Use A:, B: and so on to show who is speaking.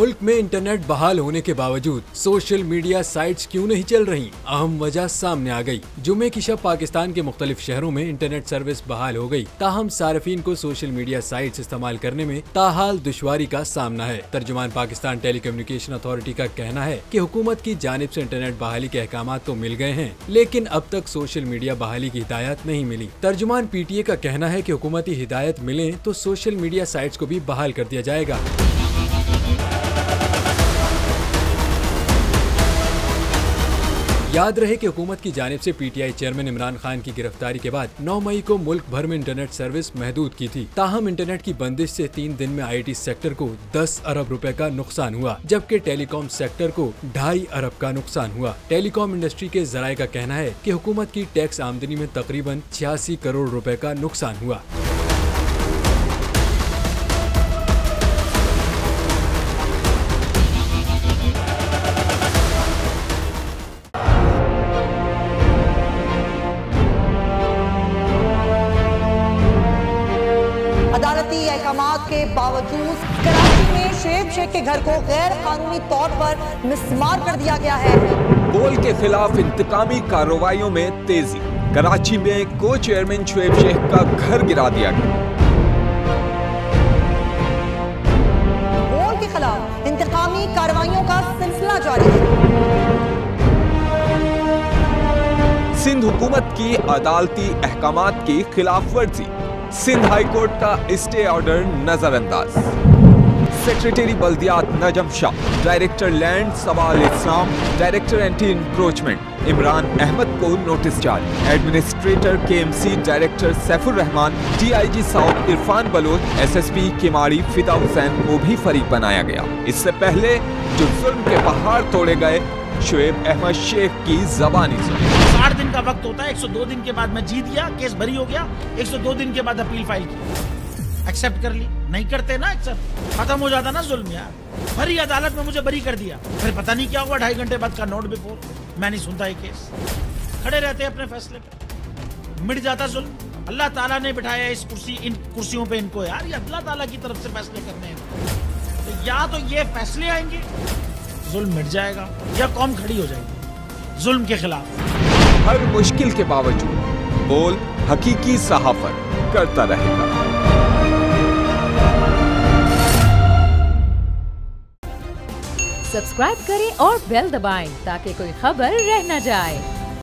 A: मुल्क में इंटरनेट बहाल होने के बावजूद सोशल मीडिया साइट्स क्यों नहीं चल रही? अहम वजह सामने आ गई। जुमे की शब पाकिस्तान के मुख्तलिफ शहरों में इंटरनेट सर्विस बहाल हो गई, ताहम सार्फिन को सोशल मीडिया साइट्स इस्तेमाल करने में ताहाल दुश्वारी का सामना है। तर्जुमान पाकिस्तान टेलीकम्युनिकेशन अथॉरिटी का कहना है कि हुकूमत की जानिब से इंटरनेट बहाली के अहकाम तो मिल गए हैं, लेकिन अब तक सोशल मीडिया बहाली की हिदायत नहीं मिली। तर्जुमान PTA का कहना है कि हुकूमती हिदायत मिले तो सोशल मीडिया साइट्स को भी बहाल कर दिया जाएगा। याद रहे कि हुकूमत की जानिब से PTI चेयरमैन इमरान खान की गिरफ्तारी के बाद 9 मई को मुल्क भर में इंटरनेट सर्विस महदूद की थी। ताहम इंटरनेट की बंदिश से 3 दिन में IT सेक्टर को 10 अरब रुपए का नुकसान हुआ, जबकि टेलीकॉम सेक्टर को 2.5 अरब का नुकसान हुआ। टेलीकॉम इंडस्ट्री के जराये का कहना है कि हुकूमत की टैक्स आमदनी में तकरीबन 86 करोड़ रुपए का नुकसान हुआ।
B: अदालती अहकामात के बावजूद कराची में शुएब शेख के घर को गैर कानूनी तौर पर मिसमार कर दिया गया है।
C: बोल के खिलाफ इंतकामी कार्रवाइयों में तेजी। कराची में को चेयरमैन शुएब शेख का घर गिरा दिया गया।
B: बोल के खिलाफ इंतकामी कार्रवाइयों का सिलसिला जारी है।
C: सिंध हुकूमत की अदालती अहकामात की खिलाफ वर्जी। सिंध हाई कोर्ट का स्टे ऑर्डर नजरअंदाज। सेक्रेटरी बल्दियात Najam Shah, director land Sawal Islam, director anti encroachment Imran Ahmad को नोटिस जारी। Administrator KMC director Saifur Rahman, DIG south Irfan Baloch, SSP Keamari Fida Hussain को भी फरीक बनाया गया। इससे पहले जो जुल्म के पहाड़ तोड़े गए, शुएब अहमद शेख की जबानी सुनी।
D: 60 दिन का वक्त होता है, 102 दिन के बाद मैं जीत गया, केस बरी हो गया, 102 दिन के बाद अपील फाइल की, एक्सेप्ट कर ली। नहीं करते ना एक्सेप्ट, खत्म हो जाता ना जुल्म यार। भरी अदालत में मुझे बरी कर दिया, फिर पता नहीं क्या हुआ, 2.5 घंटे बाद का नोट बिफोर, मैं नहीं सुनता ये केस। खड़े रहते अपने फैसले पे, मिट जाता जुल्म। अल्लाह ताला ने बिठाया इस कुर्सी, इन कुर्सियों पे इनको यार, ये अल्लाह ताला की तरफ से फैसले करने हैं। तो या तो ये फैसले आएंगे, जुल्म मिट जाएगा, या कौम खड़ी हो जाएगी जुल्म के खिलाफ।
C: हर मुश्किल के बावजूद बोल हकीकी सहाफत करता रहेगा।
E: सब्सक्राइब करें और बेल दबाएं ताकि कोई खबर रह न जाए।